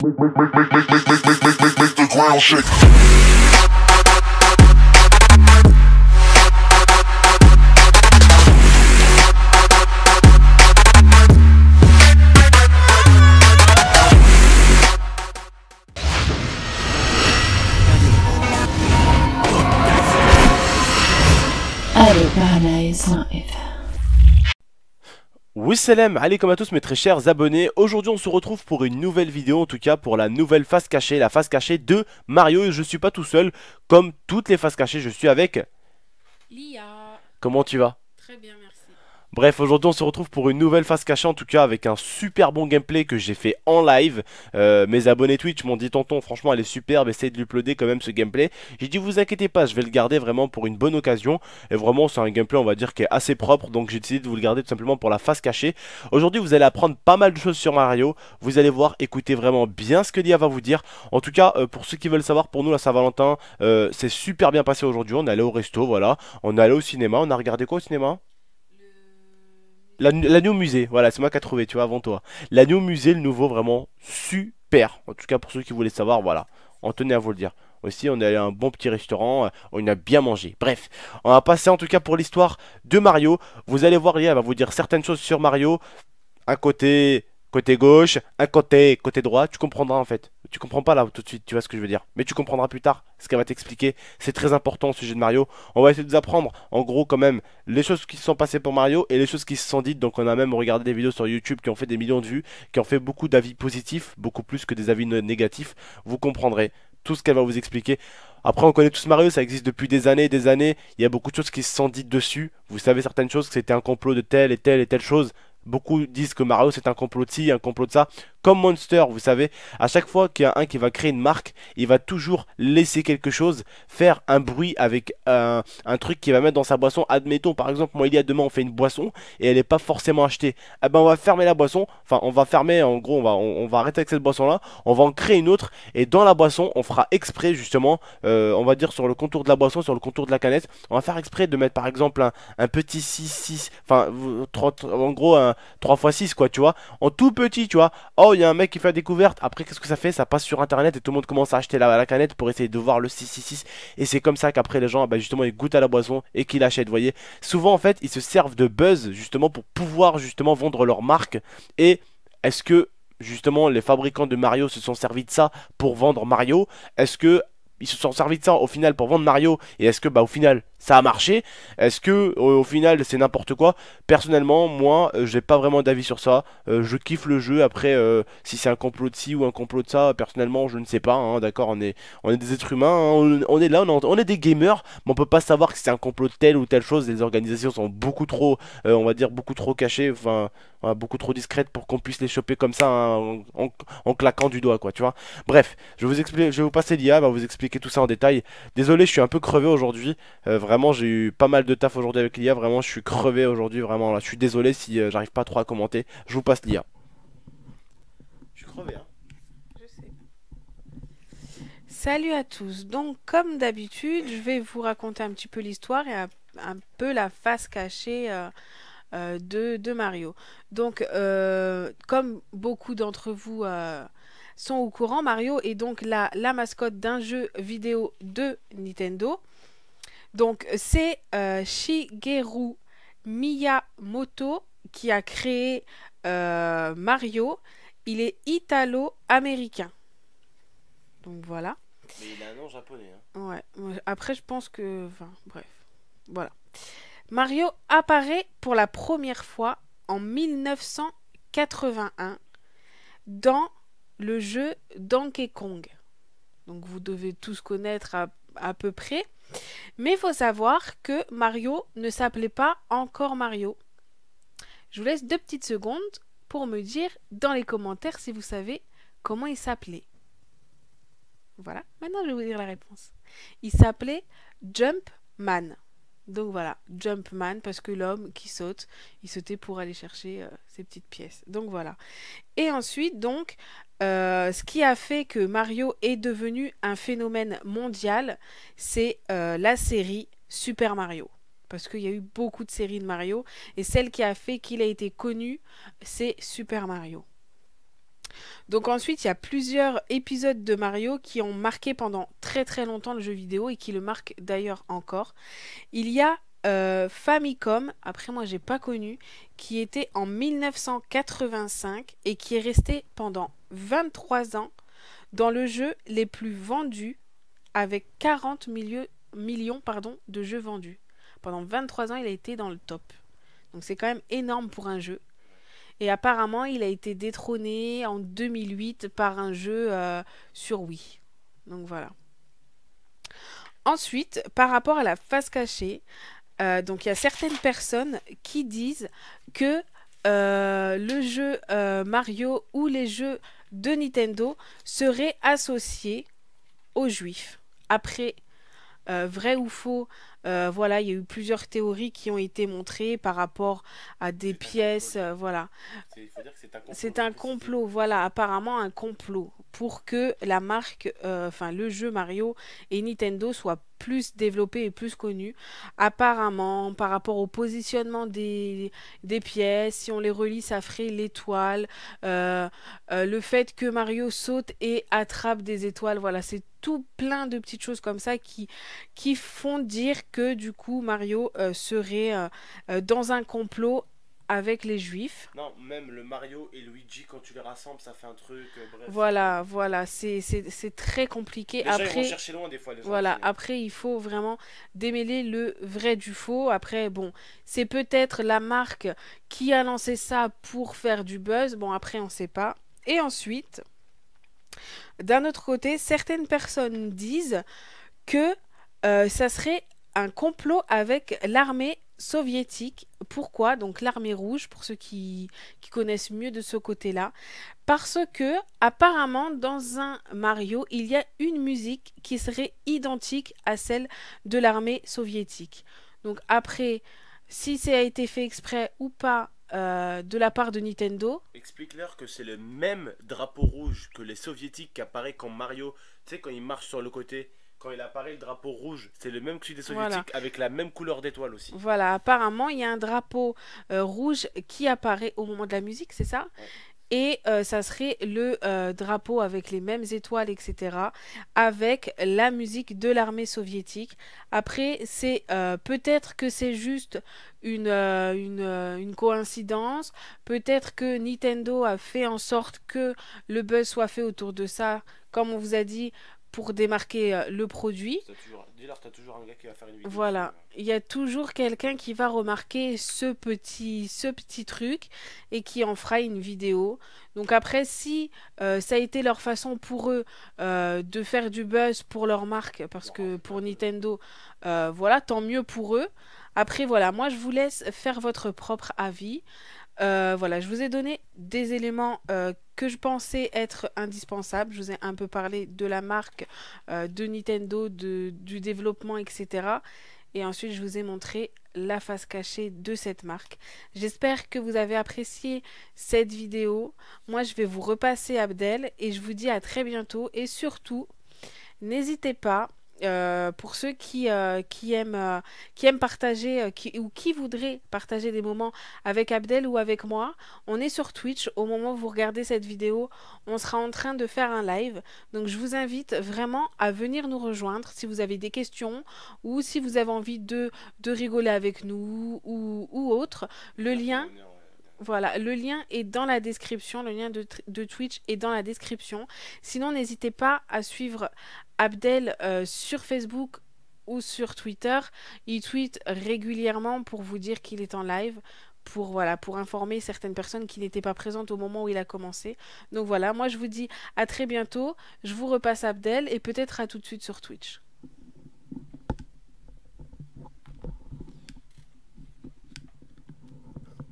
Make the ground shake. Allez, Paradise Live. Oui salam alaikum à tous mes très chers abonnés. Aujourd'hui on se retrouve pour une nouvelle vidéo, en tout cas pour la nouvelle face cachée, la face cachée de Mario. Et je suis pas tout seul, comme toutes les faces cachées, je suis avec... Lia. Comment tu vas? Très bien, merci. Bref, aujourd'hui on se retrouve pour une nouvelle face cachée, en tout cas avec un super bon gameplay que j'ai fait en live. Mes abonnés Twitch m'ont dit tonton, franchement elle est superbe, essayez de l'uploader quand même ce gameplay. J'ai dit vous inquiétez pas, je vais le garder vraiment pour une bonne occasion. Et vraiment c'est un gameplay on va dire qui est assez propre, donc j'ai décidé de vous le garder tout simplement pour la face cachée. Aujourd'hui vous allez apprendre pas mal de choses sur Mario. Vous allez voir, écoutez vraiment bien ce que Lia va vous dire. En tout cas pour ceux qui veulent savoir, pour nous la Saint-Valentin c'est super bien passé aujourd'hui. On est allé au resto, voilà, on est allé au cinéma, on a regardé quoi au cinéma? L'agneau musée, voilà, c'est moi qui a trouvé, tu vois, avant toi. L'agneau musée, le nouveau, vraiment super. En tout cas, pour ceux qui voulaient savoir, voilà. On tenait à vous le dire. Aussi, on est allé à un bon petit restaurant, on a bien mangé. Bref, on va passer en tout cas pour l'histoire de Mario. Vous allez voir, Lia, elle va vous dire certaines choses sur Mario. Un côté gauche, un côté droit. Tu comprendras en fait. Tu comprends pas là tout de suite, tu vois ce que je veux dire. Mais tu comprendras plus tard ce qu'elle va t'expliquer. C'est très important au sujet de Mario. On va essayer de vous apprendre en gros quand même les choses qui se sont passées pour Mario et les choses qui se sont dites. Donc on a même regardé des vidéos sur YouTube qui ont fait des millions de vues, qui ont fait beaucoup d'avis positifs, beaucoup plus que des avis négatifs. Vous comprendrez tout ce qu'elle va vous expliquer. Après on connaît tous Mario, ça existe depuis des années et des années. Il y a beaucoup de choses qui se sont dites dessus. Vous savez certaines choses, que c'était un complot de telle et telle et telle chose. Beaucoup disent que Mario c'est un complot de ci, un complot de ça. Comme Monster, vous savez, à chaque fois qu'il y a un qui va créer une marque, il va toujours laisser quelque chose, faire un bruit avec un truc qu'il va mettre dans sa boisson. Admettons par exemple, moi il y a demain on fait une boisson et elle n'est pas forcément achetée. Eh ben on va fermer la boisson, enfin on va fermer en gros, on va arrêter avec cette boisson là, on va en créer une autre et dans la boisson on fera exprès justement, on va dire sur le contour de la boisson, sur le contour de la canette, on va faire exprès de mettre par exemple un petit 6 enfin en gros un 3 x 6 quoi, tu vois, en tout petit, tu vois. Oh, il y a un mec qui fait la découverte. Après, qu'est-ce que ça fait? Ça passe sur internet et tout le monde commence à acheter la canette pour essayer de voir le 666. Et c'est comme ça qu'après, les gens, bah, justement, ils goûtent à la boisson et qu'ils l'achètent. Vous voyez, souvent, en fait, ils se servent de buzz justement pour pouvoir justement vendre leur marque. Et est-ce que justement les fabricants de Mario se sont servis de ça pour vendre Mario? Est-ce que ils se sont servis de ça au final pour vendre Mario? Et est-ce que bah au final ça a marché? Est-ce que au final c'est n'importe quoi? Personnellement, moi j'ai pas vraiment d'avis sur ça. Je kiffe le jeu. Après si c'est un complot de ci ou un complot de ça, personnellement je ne sais pas, hein, d'accord, on est des êtres humains, hein, on est là, on est des gamers, mais on peut pas savoir que c'est un complot de telle ou telle chose. Les organisations sont beaucoup trop on va dire beaucoup trop cachées, enfin voilà, beaucoup trop discrètes pour qu'on puisse les choper comme ça, hein, en claquant du doigt quoi, tu vois. Bref, je vais vous expliquer, je vais vous passer l'IA, va vous expliquer tout ça en détail. Désolé, je suis un peu crevé aujourd'hui. Vraiment, j'ai eu pas mal de taf aujourd'hui avec l'IA. Vraiment, je suis crevé aujourd'hui. Vraiment, là, je suis désolé si j'arrive pas trop à commenter. Je vous passe l'IA. Je suis crevé, hein. Je sais. Salut à tous. Donc, comme d'habitude, je vais vous raconter un petit peu l'histoire et un peu la face cachée de Mario. Donc, comme beaucoup d'entre vous sont au courant, Mario est donc la mascotte d'un jeu vidéo de Nintendo. Donc, c'est Shigeru Miyamoto qui a créé Mario. Il est italo-américain. Donc voilà. Mais il a un nom japonais, hein. Ouais. Après, je pense que... Enfin, bref. Voilà. Mario apparaît pour la première fois en 1981 dans le jeu Donkey Kong. Donc vous devez tous connaître à peu près. Mais il faut savoir que Mario ne s'appelait pas encore Mario. Je vous laisse 2 petites secondes pour me dire dans les commentaires si vous savez comment il s'appelait. Voilà, maintenant je vais vous dire la réponse. Il s'appelait Jumpman. Donc voilà, Jumpman, parce que l'homme qui saute, il sautait pour aller chercher ses petites pièces. Donc voilà. Et ensuite, donc, ce qui a fait que Mario est devenu un phénomène mondial, c'est la série Super Mario. Parce qu'il y a eu beaucoup de séries de Mario, et celle qui a fait qu'il a été connu, c'est Super Mario. Donc ensuite, il y a plusieurs épisodes de Mario qui ont marqué pendant très très longtemps le jeu vidéo et qui le marquent d'ailleurs encore. Il y a Famicom, après moi j'ai pas connu, qui était en 1985 et qui est resté pendant 23 ans dans le jeu les plus vendus avec 40 millions de jeux vendus. Pendant 23 ans, il a été dans le top. Donc c'est quand même énorme pour un jeu. Et apparemment, il a été détrôné en 2008 par un jeu sur Wii. Donc voilà. Ensuite, par rapport à la face cachée, donc il y a certaines personnes qui disent que le jeu Mario ou les jeux de Nintendo seraient associés aux Juifs. Après, vrai ou faux, voilà, il y a eu plusieurs théories qui ont été montrées par rapport à des pièces, voilà. Il faut dire que c'est un complot. C'est un complot, voilà, apparemment un complot pour que la marque, enfin le jeu Mario et Nintendo soient plus développés et plus connus. Apparemment, par rapport au positionnement des pièces, si on les relie, ça ferait l'étoile. Le fait que Mario saute et attrape des étoiles, voilà, c'est tout plein de petites choses comme ça qui font dire que du coup Mario serait dans un complot avec les Juifs. Non, même le Mario et Luigi, quand tu les rassembles, ça fait un truc. Bref. Voilà, voilà, c'est très compliqué. Déjà, après, ils vont chercher loin des fois les gens. voilà, aussi. après il faut vraiment démêler le vrai du faux. Après, bon, c'est peut-être la marque qui a lancé ça pour faire du buzz. Bon, après, on sait pas. Et ensuite, d'un autre côté, certaines personnes disent que ça serait un complot avec l'armée soviétique. Pourquoi? Donc l'armée rouge, pour ceux qui connaissent mieux de ce côté-là. Parce que, apparemment, dans un Mario, il y a une musique qui serait identique à celle de l'armée soviétique. Donc après, si ça a été fait exprès ou pas de la part de Nintendo. Explique-leur que c'est le même drapeau rouge que les soviétiques qui apparaît quand Mario, tu sais, quand il marche sur le côté. Quand il apparaît le drapeau rouge, c'est le même que celui des soviétiques, voilà, avec la même couleur d'étoile aussi. Voilà, apparemment, il y a un drapeau rouge qui apparaît au moment de la musique, c'est ça? Ouais. Et ça serait le drapeau avec les mêmes étoiles, etc. Avec la musique de l'armée soviétique. Après, c'est peut-être que c'est juste une coïncidence. Peut-être que Nintendo a fait en sorte que le buzz soit fait autour de ça, comme on vous a dit, pour démarquer le produit. Dis-leur, t'as toujours un gars qui va faire une vidéo. Voilà, il y a toujours quelqu'un qui va remarquer ce petit truc et qui en fera une vidéo. Donc après, si ça a été leur façon pour eux de faire du buzz pour leur marque, parce que pour Nintendo, voilà, tant mieux pour eux. Après, voilà, moi je vous laisse faire votre propre avis. Voilà, je vous ai donné des éléments que je pensais être indispensables. Je vous ai un peu parlé de la marque, de Nintendo, du développement, etc. Et ensuite, je vous ai montré la face cachée de cette marque. J'espère que vous avez apprécié cette vidéo. Moi, je vais vous repasser Abdel et je vous dis à très bientôt. Et surtout, n'hésitez pas. Pour ceux qui aiment partager ou qui voudraient partager des moments avec Abdel ou avec moi, on est sur Twitch. Au moment où vous regardez cette vidéo, on sera en train de faire un live. Donc je vous invite vraiment à venir nous rejoindre si vous avez des questions ou si vous avez envie de rigoler avec nous ou autre. Le lien... Voilà, le lien est dans la description, le lien de Twitch est dans la description. Sinon, n'hésitez pas à suivre Abdel sur Facebook ou sur Twitter. Il tweet régulièrement pour vous dire qu'il est en live, pour informer certaines personnes qui n'étaient pas présentes au moment où il a commencé. Donc voilà, moi je vous dis à très bientôt. Je vous repasse Abdel et peut-être à tout de suite sur Twitch.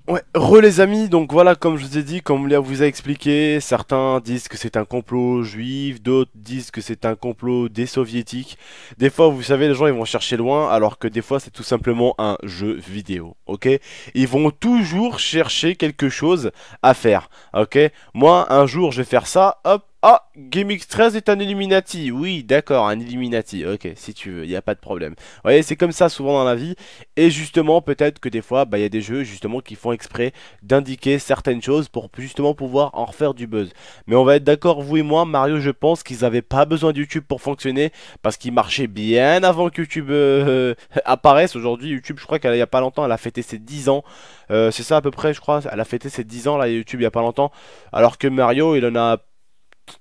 Ouais, les amis, donc voilà, comme je vous ai dit, comme Léa vous a expliqué, certains disent que c'est un complot juif, d'autres disent que c'est un complot des soviétiques. Des fois, vous savez, les gens ils vont chercher loin, alors que des fois c'est tout simplement un jeu vidéo, ok? Ils vont toujours chercher quelque chose à faire, ok? Moi, un jour je vais faire ça, hop, Ah, GameX13 est un Illuminati. Oui, d'accord, un Illuminati. Ok, si tu veux, il n'y a pas de problème. Vous voyez, c'est comme ça souvent dans la vie. Et justement, peut-être que des fois, bah, il y a des jeux justement qui font exprès d'indiquer certaines choses pour justement pouvoir en refaire du buzz. Mais on va être d'accord, vous et moi, Mario, je pense qu'ils n'avaient pas besoin de YouTube pour fonctionner parce qu'il marchait bien avant que YouTube apparaisse. Aujourd'hui, YouTube, je crois qu'il n'y a pas longtemps, elle a fêté ses 10 ans. C'est ça à peu près, je crois. Elle a fêté ses 10 ans, là, YouTube, il n'y a pas longtemps. Alors que Mario, il en a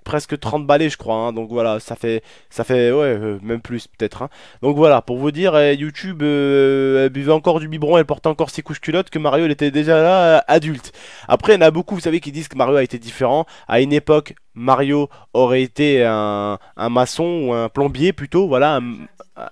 presque 30 balais je crois hein. Donc voilà ça fait ouais même plus peut-être hein. Donc voilà pour vous dire YouTube elle buvait encore du biberon, elle portait encore ses couches culottes, que Mario il était déjà là adulte. Après il y en a beaucoup vous savez qui disent que Mario a été différent. À une époque Mario aurait été un maçon ou un plombier plutôt, voilà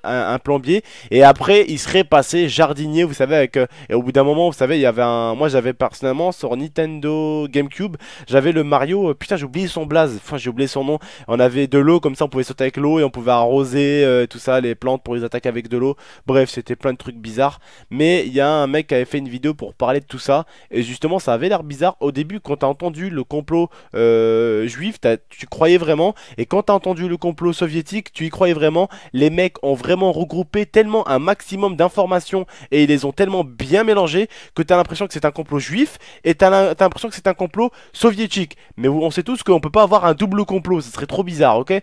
un plombier, et après il serait passé jardinier vous savez avec et au bout d'un moment vous savez il y avait un, moi j'avais personnellement sur Nintendo GameCube j'avais le Mario, putain j'ai oublié son blaze, enfin j'ai oublié son nom, on avait de l'eau comme ça on pouvait sauter avec l'eau et on pouvait arroser tout ça, les plantes pour les attaquer avec de l'eau, bref c'était plein de trucs bizarres. Mais il y a un mec qui avait fait une vidéo pour parler de tout ça et justement ça avait l'air bizarre au début quand t'as entendu le complot juif, tu croyais vraiment, et quand t'as entendu le complot soviétique tu y croyais vraiment. Les mecs ont vraiment regroupé tellement un maximum d'informations et ils les ont tellement bien mélangées que t'as l'impression que c'est un complot juif et t'as l'impression que c'est un complot soviétique. Mais on sait tous qu'on peut pas avoir un double complot, ce serait trop bizarre, ok.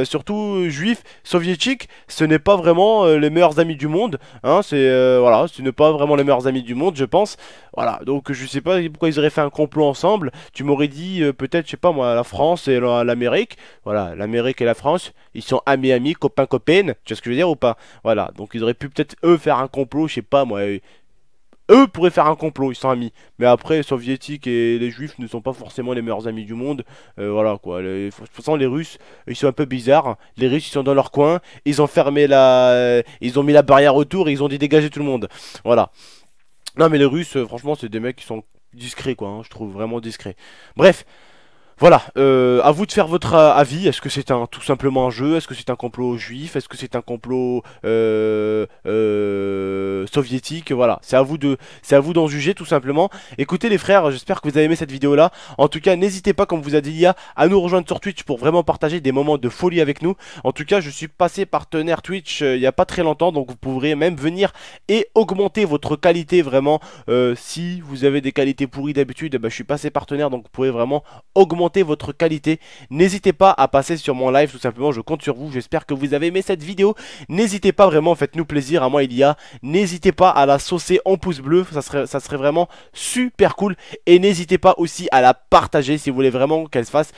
Surtout juif, soviétique, ce n'est pas vraiment les meilleurs amis du monde, hein, c'est voilà, ce n'est pas vraiment les meilleurs amis du monde, je pense. Voilà, donc je sais pas pourquoi ils auraient fait un complot ensemble. Tu m'aurais dit peut-être, je sais pas moi, la France et l'Amérique. Voilà, l'Amérique et la France, ils sont amis, copains, copines. Tu vois ce que je veux dire ou pas? Voilà, donc ils auraient pu peut-être eux faire un complot, je sais pas moi. Eux pourraient faire un complot, ils sont amis. Mais après, les soviétiques et les juifs ne sont pas forcément les meilleurs amis du monde. Voilà quoi. De toute façon, les Russes, ils sont un peu bizarres. Les Russes, ils sont dans leur coin. Ils ont fermé ils ont mis la barrière autour et ils ont dit dégager tout le monde. Voilà. Non, mais les Russes, franchement, c'est des mecs qui sont discrets quoi. Hein, je trouve vraiment discrets. Bref. Voilà, à vous de faire votre avis. Est-ce que c'est tout simplement un jeu? Est-ce que c'est un complot juif? Est-ce que c'est un complot soviétique? Voilà, c'est à vous d'en juger tout simplement. Écoutez les frères, j'espère que vous avez aimé cette vidéo là. En tout cas, n'hésitez pas, comme vous a dit Lia, à nous rejoindre sur Twitch pour vraiment partager des moments de folie avec nous. En tout cas, je suis passé partenaire Twitch il n'y a pas très longtemps, donc vous pourrez même venir et augmenter votre qualité vraiment. Si vous avez des qualités pourries d'habitude, bah, je suis passé partenaire, donc vous pouvez vraiment augmenter votre qualité. N'hésitez pas à passer sur mon live, tout simplement, je compte sur vous. J'espère que vous avez aimé cette vidéo. N'hésitez pas, vraiment, faites-nous plaisir, à moi il y a. N'hésitez pas à la saucer en pouce bleu, ça serait vraiment super cool. Et n'hésitez pas aussi à la partager si vous voulez vraiment qu'elle fasse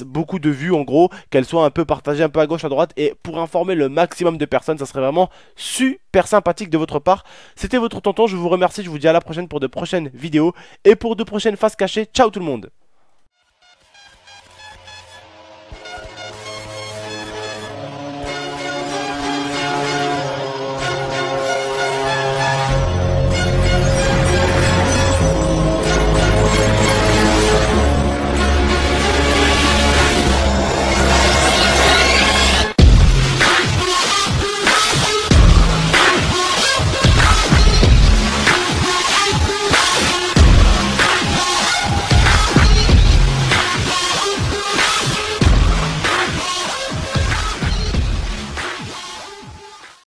beaucoup de vues en gros, qu'elle soit un peu partagée un peu à gauche à droite, et pour informer le maximum de personnes, ça serait vraiment super sympathique de votre part. C'était votre tonton, je vous remercie, je vous dis à la prochaine pour de prochaines vidéos et pour de prochaines faces cachées. Ciao tout le monde.